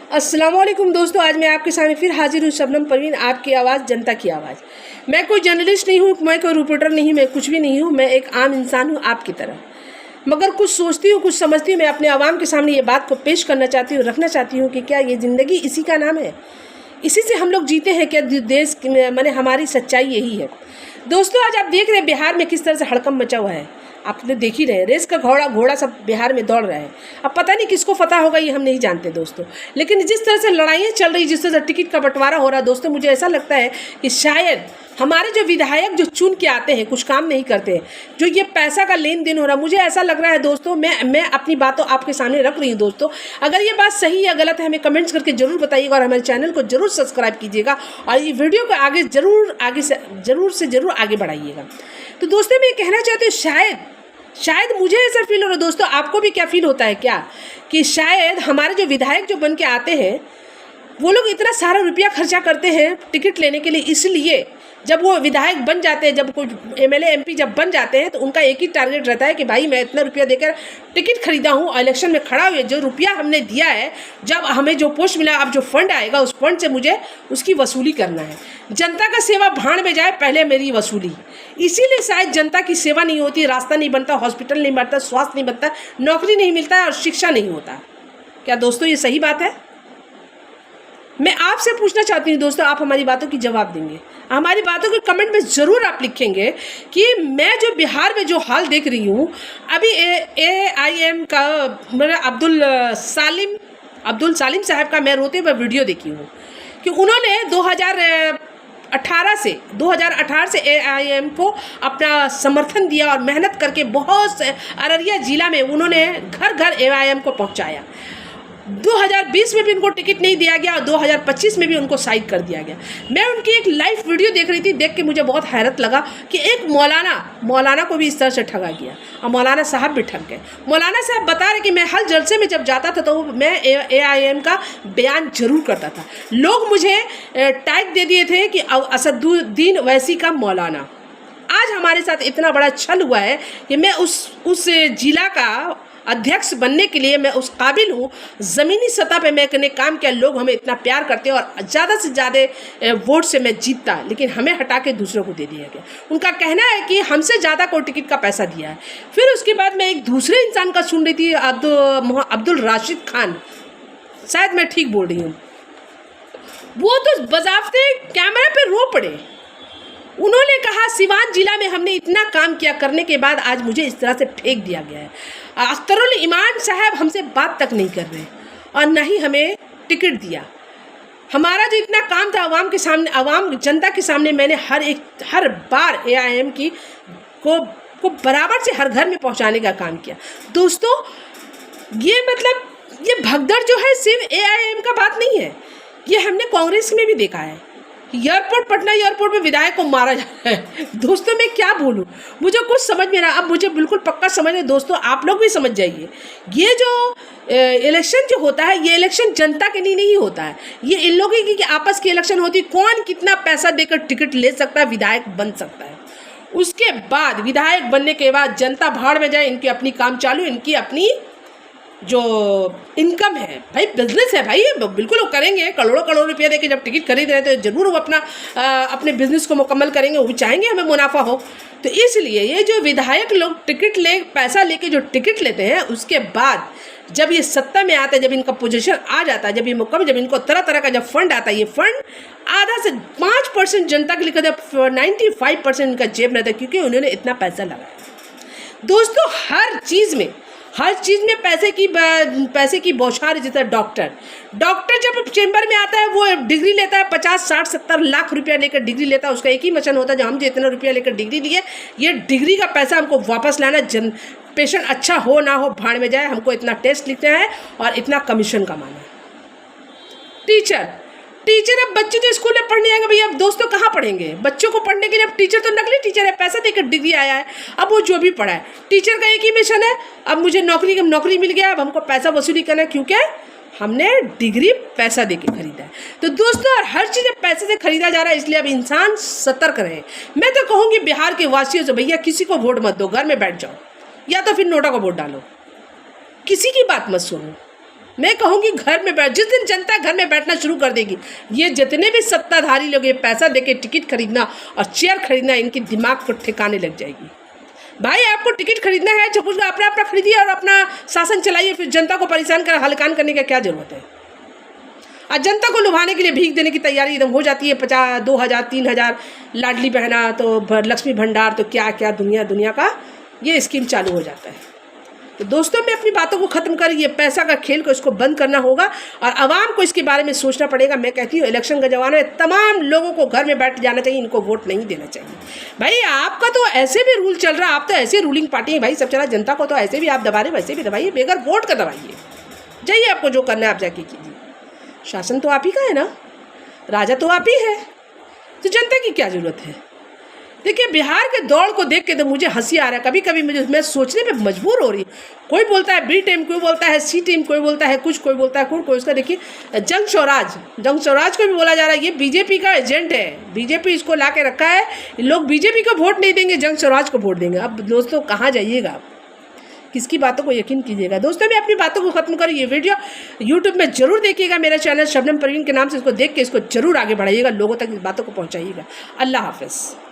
अस्सलामुअलैकुम दोस्तों, आज मैं आपके सामने फिर हाजिर हूँ। शबनम परवीन, आपकी आवाज़, जनता की आवाज़। मैं कोई जर्नलिस्ट नहीं हूँ, मैं कोई रिपोर्टर नहीं, मैं कुछ भी नहीं हूँ। मैं एक आम इंसान हूँ आपकी तरह, मगर कुछ सोचती हूँ, कुछ समझती हूँ। मैं अपने आवाम के सामने ये बात को पेश करना चाहती हूँ, रखना चाहती हूँ कि क्या ये ज़िंदगी इसी का नाम है, इसी से हम लोग जीते हैं क्या? देश मैंने हमारी सच्चाई यही है दोस्तों। आज आप देख रहे हैं बिहार में किस तरह से हड़कंप मचा हुआ है। आप तो देख ही रहे हैं, रेस का घोड़ा सब बिहार में दौड़ रहा है। अब पता नहीं किसको फतह होगा, ये हम नहीं जानते दोस्तों। लेकिन जिस तरह से लड़ाइयाँ चल रही, जिस तरह से टिकट का बंटवारा हो रहा है दोस्तों, मुझे ऐसा लगता है कि शायद हमारे जो विधायक जो चुन के आते हैं, कुछ काम नहीं करते हैं, जो ये पैसा का लेन देन हो रहा है, मुझे ऐसा लग रहा है दोस्तों। मैं अपनी बातों आपके सामने रख रही हूँ दोस्तों। अगर ये बात सही या गलत है, हमें कमेंट्स करके जरूर बताइएगा और हमारे चैनल को जरूर सब्सक्राइब कीजिएगा और ये वीडियो को जरूर आगे बढ़ाइएगा। तो दोस्तों, मैं कहना चाहती हूँ, शायद मुझे ऐसा फील हो रहा है दोस्तों, आपको भी क्या फील होता है क्या, कि शायद हमारे जो विधायक जो बन के आते हैं, वो लोग इतना सारा रुपया खर्चा करते हैं टिकट लेने के लिए। इसलिए जब वो विधायक बन जाते हैं, जब कोई एमएलए एमपी जब बन जाते हैं, तो उनका एक ही टारगेट रहता है कि भाई मैं इतना रुपया देकर टिकट खरीदा हूँ और इलेक्शन में खड़ा हुए, जो रुपया हमने दिया है, जब हमें जो पोस्ट मिला, अब जो फंड आएगा, उस फंड से मुझे उसकी वसूली करना है। जनता का सेवा भाड़ में जाए, पहले मेरी वसूली। इसीलिए शायद जनता की सेवा नहीं होती, रास्ता नहीं बनता, हॉस्पिटल नहीं बनता, स्वास्थ्य नहीं बनता, नौकरी नहीं मिलता है और शिक्षा नहीं होता। क्या दोस्तों ये सही बात है? मैं आपसे पूछना चाहती हूँ दोस्तों, आप हमारी बातों की जवाब देंगे, हमारी बातों के कमेंट में ज़रूर आप लिखेंगे कि मैं जो बिहार में जो हाल देख रही हूँ अभी, AIM का मेरा अब्दुल सालिम साहब का मैं रोते हुए वीडियो देखी हूँ कि उन्होंने 2018 से AIM को अपना समर्थन दिया और मेहनत करके बहुत से अररिया ज़िला में उन्होंने घर घर AIM को पहुँचाया। 2020 में भी उनको टिकट नहीं दिया गया और 2025 में भी उनको साइड कर दिया गया। मैं उनकी एक लाइव वीडियो देख रही थी, देख के मुझे बहुत हैरत लगा कि एक मौलाना को भी इस तरह से ठगा गया और मौलाना साहब भी ठग गए। मौलाना साहब बता रहे कि मैं हर जलसे में जब जाता था तो मैं AIM का बयान जरूर करता था। लोग मुझे टैग दे दिए थे कि असदुद्दीन ओवैसी का मौलाना। आज हमारे साथ इतना बड़ा छल हुआ है कि मैं उस जिला का अध्यक्ष बनने के लिए मैं उस काबिल हूँ। ज़मीनी सतह पे मैंने काम किया, लोग हमें इतना प्यार करते हैं और ज़्यादा से ज़्यादा वोट से मैं जीतता, लेकिन हमें हटा के दूसरों को दे दिया गया। उनका कहना है कि हमसे ज़्यादा को टिकट का पैसा दिया है। फिर उसके बाद मैं एक दूसरे इंसान का सुन रही थी, अब्दुल राशिद खान, शायद मैं ठीक बोल रही हूँ, वो तो बजाफ्ते कैमरा पे रो पड़े। उन्होंने कहा सिवान जिला में हमने इतना काम किया, करने के बाद आज मुझे इस तरह से फेंक दिया गया है। अख्तरुल ईमान साहब हमसे बात तक नहीं कर रहे और न ही हमें टिकट दिया। हमारा जो इतना काम था आवाम के सामने, आवाम जनता के सामने, मैंने हर बार AIM की को बराबर से हर घर में पहुंचाने का काम किया। दोस्तों, ये मतलब ये भगदड़ जो है सिर्फ AIM का बात नहीं है, ये हमने कांग्रेस में भी देखा है। पटना एयरपोर्ट में विधायक को मारा जा रहा है। दोस्तों, मैं क्या बोलूं, मुझे कुछ समझ में रहा। अब मुझे बिल्कुल पक्का समझ है दोस्तों, आप लोग भी समझ जाइए, ये जो इलेक्शन जो होता है, ये इलेक्शन जनता के लिए नहीं होता है, ये इन लोगों की आपस की इलेक्शन होती है। कौन कितना पैसा देकर टिकट ले सकता है, विधायक बन सकता है। उसके बाद विधायक बनने के बाद जनता भाड़ में जाए, इनकी अपनी काम चालू, इनकी अपनी जो इनकम है, भाई बिजनेस है भाई, बिल्कुल वो करेंगे। करोड़ों रुपया देके जब टिकट खरीद रहे तो जरूर वो अपने बिजनेस को मुकम्मल करेंगे, वो भी चाहेंगे हमें मुनाफा हो। तो इसलिए ये जो विधायक लोग पैसा लेके जो टिकट लेते हैं, उसके बाद जब ये सत्ता में आता है, जब इनका पोजीशन आ जाता है, जब ये मुकम्मल, जब इनको तरह तरह का जब फंड आता है, ये फंड आधा से 5% जनता के लिए, 95% इनका जेब रहता है, क्योंकि उन्होंने इतना पैसा लगाया। दोस्तों, हर चीज़ में पैसे की बौछार। जैसे डॉक्टर जब चेंबर में आता है, वो डिग्री लेता है 50, 60, 70 लाख रुपया लेकर डिग्री लेता है। उसका एक ही मिशन होता है, जो हम जो इतना रुपया लेकर डिग्री लिए, ये डिग्री का पैसा हमको वापस लाना। पेशेंट अच्छा हो ना हो, भाड़ में जाए, हमको इतना टेस्ट लिखना है और इतना कमीशन कमाना है। टीचर अब बच्चे जो स्कूल में पढ़ने आएंगे, भैया अब दोस्तों कहाँ पढ़ेंगे? बच्चों को पढ़ने के लिए अब टीचर तो नकली टीचर है, पैसा देकर डिग्री आया है, अब वो जो भी पढ़ा है, टीचर का एक ही मिशन है, अब मुझे नौकरी मिल गया, अब हमको पैसा वसूली करना है, क्योंकि हमने डिग्री पैसा देके खरीदा है। तो दोस्तों, हर चीज़ पैसे से खरीदा जा रहा है, इसलिए अब इंसान सतर्क रहे। मैं तो कहूँगी बिहार के वासियों से, भैया किसी को वोट मत दो, घर में बैठ जाओ, या तो फिर नोटा को वोट डालो, किसी की बात मत सुनो। मैं कहूँगी घर में बैठ, जिस दिन जनता घर में बैठना शुरू कर देगी, ये जितने भी सत्ताधारी लोग ये पैसा देके टिकट खरीदना और चेयर खरीदना, इनकी दिमाग को ठिकाने लग जाएगी। भाई आपको टिकट खरीदना है, चपुच अपना अपना खरीदिए और अपना शासन चलाइए, फिर जनता को परेशान कर हलकान करने का क्या जरूरत है। आज जनता को लुभाने के लिए भीख देने की तैयारी एकदम हो जाती है। 50, 2000, 3000 लाडली बहना, तो लक्ष्मी भंडार, तो क्या क्या दुनिया का ये स्कीम चालू हो जाता है। तो दोस्तों मैं अपनी बातों को ख़त्म कर, ये पैसा का खेल को इसको बंद करना होगा और आवाम को इसके बारे में सोचना पड़ेगा। मैं कहती हूँ इलेक्शन का जमाना है, तमाम लोगों को घर में बैठ जाना चाहिए, इनको वोट नहीं देना चाहिए। भाई आपका तो ऐसे भी रूल चल रहा है, आप तो ऐसे रूलिंग पार्टी है भाई, सब चला, जनता को तो ऐसे भी आप दबा रहे, वैसे भी दबाइए, बेगर वोट का दबाइए। जाइए, आपको जो करना है आप जाके कीजिए। शासन तो आप ही का है ना, राजा तो आप ही है, तो जनता की क्या ज़रूरत है। देखिए बिहार के दौड़ को देख के तो मुझे हंसी आ रहा है, कभी कभी मैं सोचने पे मजबूर हो रही हूँ। कोई बोलता है बी टीम, कोई बोलता है सी टीम, कोई बोलता है कुछ, कोई बोलता है कोई उसका। देखिए जंग स्वराज को भी बोला जा रहा है, ये बीजेपी का एजेंट है, बीजेपी इसको ला के रखा है। लोग बीजेपी को वोट नहीं देंगे, जंग स्वराज को वोट देंगे। अब दोस्तों कहाँ जाइएगा आप, किसकी बातों को यकीन कीजिएगा। दोस्तों मैं अपनी बातों को खत्म करूँ, ये वीडियो यूट्यूब में जरूर देखिएगा, मेरा चैनल शबनम परवीन के नाम से, इसको देख के इसको जरूर आगे बढ़ाइएगा, लोगों तक इस बातों को पहुँचाइएगा। अल्लाह हाफ़िज़।